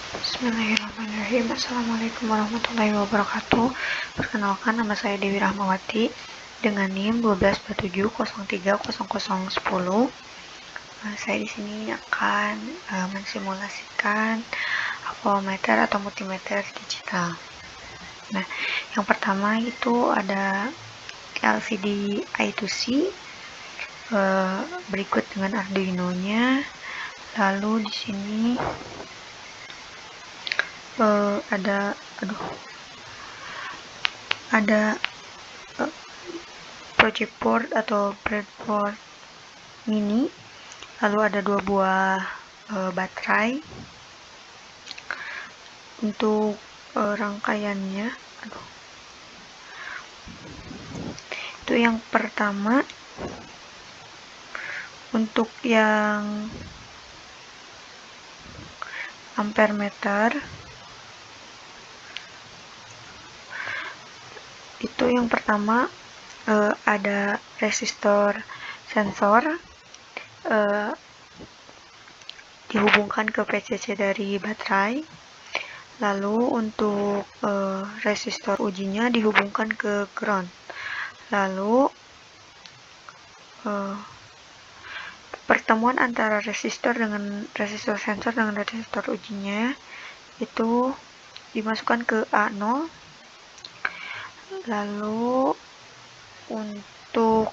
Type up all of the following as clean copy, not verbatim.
Bismillahirrahmanirrahim. Assalamualaikum warahmatullahi wabarakatuh. Perkenalkan, nama saya Dewi Rahmawati dengan NIM 1247030010. Saya di sini akan mensimulasikan avometer atau multimeter digital. Nah, yang pertama itu ada LCD I2C, berikut dengan Arduino-nya. Lalu di sini ada project board atau breadboard mini, lalu ada 2 buah baterai. Untuk rangkaiannya, itu yang pertama, untuk yang ampere meter itu yang pertama ada resistor sensor dihubungkan ke PCC dari baterai. Lalu untuk resistor ujinya dihubungkan ke ground. Lalu pertemuan antara resistor sensor dengan resistor ujinya itu dimasukkan ke A0. Lalu untuk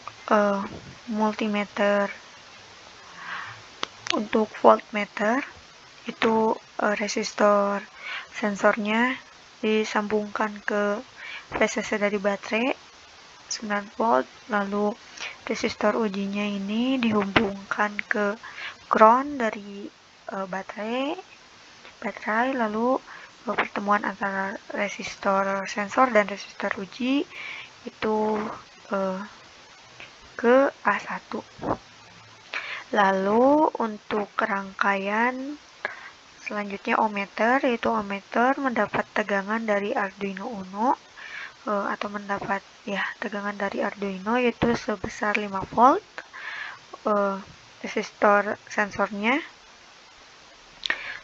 multimeter, untuk voltmeter itu resistor sensornya disambungkan ke PCC dari baterai 9 volt, lalu resistor ujinya ini dihubungkan ke ground dari baterai, lalu pertemuan antara resistor sensor dan resistor uji itu ke A1. Lalu untuk rangkaian selanjutnya ohmmeter, yaitu ohmmeter mendapat tegangan dari Arduino Uno atau mendapat tegangan dari Arduino yaitu sebesar 5 volt. Resistor sensornya,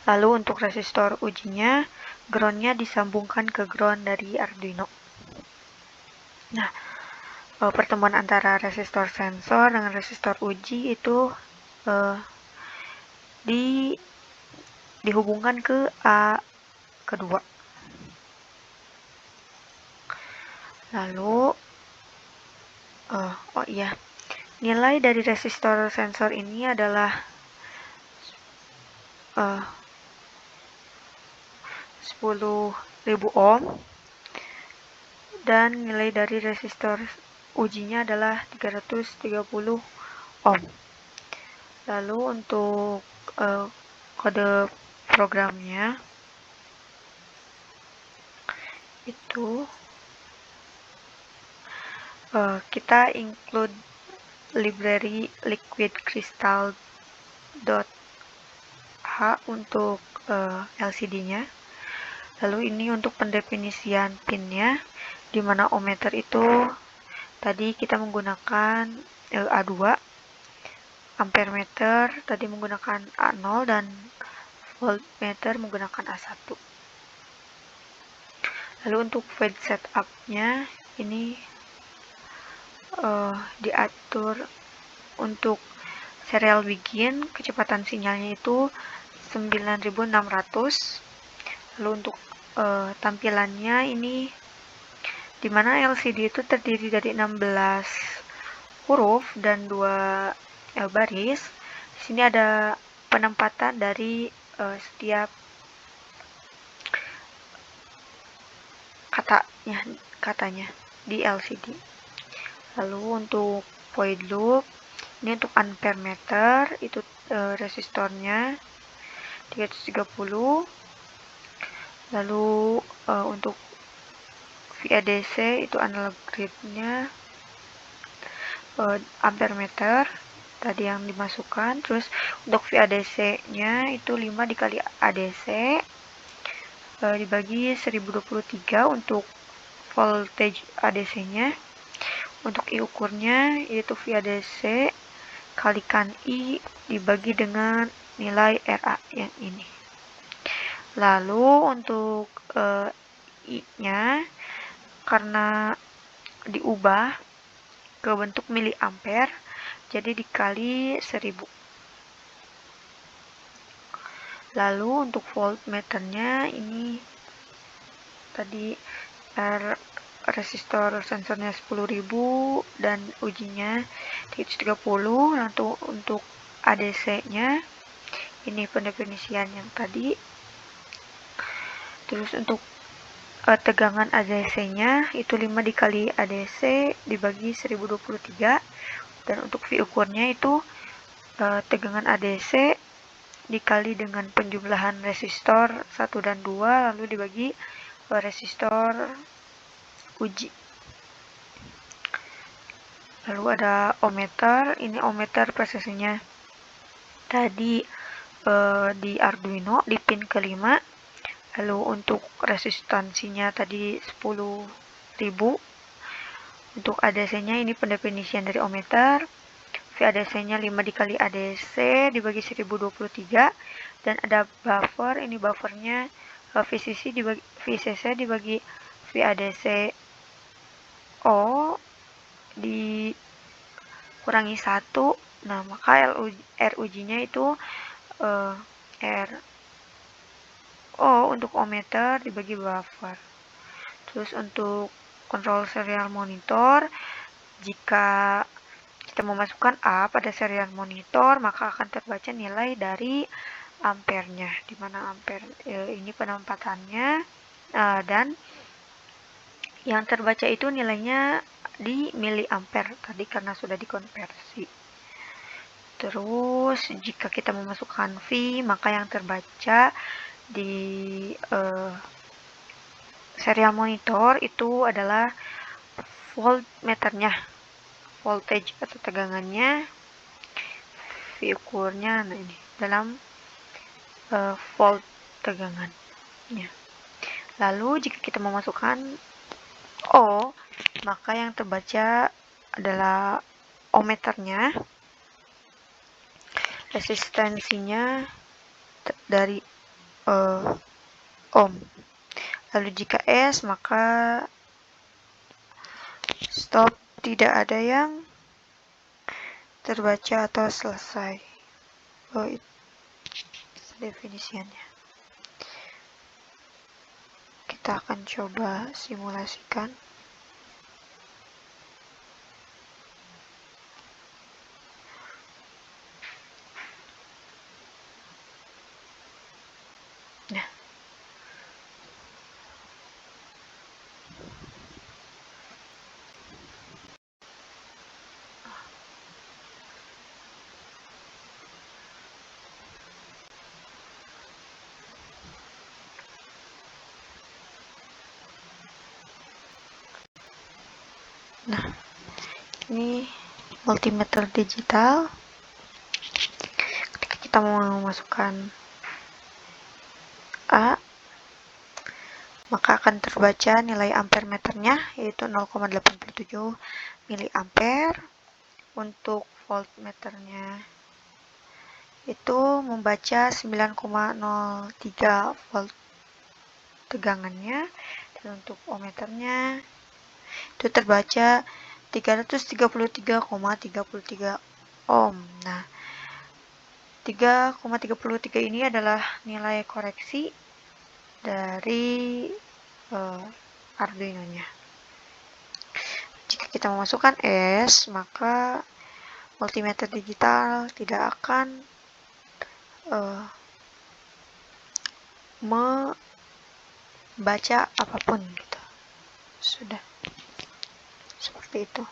lalu untuk resistor ujinya groundnya disambungkan ke ground dari Arduino. Nah, pertemuan antara resistor sensor dengan resistor uji itu dihubungkan ke A kedua. Lalu nilai dari resistor sensor ini adalah 10.000 ohm dan nilai dari resistor ujinya adalah 330 ohm. Lalu untuk kode programnya itu kita include library liquidcrystal.h untuk LCD-nya. Lalu ini untuk pendefinisian pin-nya, di mana ohmmeter itu tadi kita menggunakan A2, ampere meter tadi menggunakan A0, dan voltmeter menggunakan A1. Lalu untuk fade setup-nya ini diatur untuk serial begin, kecepatan sinyalnya itu 9600. Lalu untuk tampilannya ini, dimana LCD itu terdiri dari 16 huruf dan 2 baris. Di sini ada penempatan dari setiap katanya di LCD. Lalu untuk void loop ini untuk ampere meter itu resistornya 330. Lalu untuk VADC itu analog grid-nya ampere meter tadi yang dimasukkan. Terus untuk VADC-nya itu 5 dikali ADC dibagi 1023 untuk voltage ADC-nya. Untuk I ukurnya yaitu VADC kalikan I dibagi dengan nilai RA yang ini. Lalu untuk I-nya karena diubah ke bentuk miliampere, jadi dikali 1000. Lalu untuk voltmeternya ini tadi resistor sensornya 10.000 dan ujinya 330. Lalu untuk ADC-nya ini pendefinisian yang tadi. Terus untuk tegangan ADC-nya itu 5 dikali ADC dibagi 1023. Dan untuk V ukurnya itu tegangan ADC dikali dengan penjumlahan resistor 1 dan 2 lalu dibagi resistor uji. Lalu ada ohmmeter, ini ohmmeter prosesnya tadi di Arduino di pin kelima. Lalu untuk resistansinya tadi 10.000. Untuk ADC-nya ini pendefinisian dari ohmmeter. VADC-nya 5 dikali ADC dibagi 1023. Dan ada buffer, ini buffernya VCC dibagi VADC O dikurangi 1. Nah, maka RUG-nya itu R O untuk ohmmeter dibagi buffer. Terus untuk control serial monitor, jika kita memasukkan A pada serial monitor, maka akan terbaca nilai dari ampernya, di mana ampere ini penempatannya, dan yang terbaca itu nilainya di miliampere tadi karena sudah dikonversi. Terus jika kita memasukkan V, maka yang terbaca di serial monitor itu adalah voltmeternya, voltage atau tegangannya, V ukurnya, nah ini dalam volt tegangannya. Lalu jika kita memasukkan O, maka yang terbaca adalah ohmmeternya, resistansinya dari ohm. Lalu jika S, maka stop, tidak ada yang terbaca atau selesai. Itu definisinya. Kita akan coba simulasikan. Nah, ini multimeter digital. Ketika kita mau memasukkan A, maka akan terbaca nilai ampere meternya yaitu 0,87 miliampere. Untuk voltmeternya itu membaca 9,03 volt tegangannya. Dan untuk ohmmeternya itu terbaca 333,33 ohm. Nah, 3,33 ini adalah nilai koreksi dari Arduino-nya. Jika kita memasukkan S, maka multimeter digital tidak akan membaca apapun gitu. Sudah seperti itu.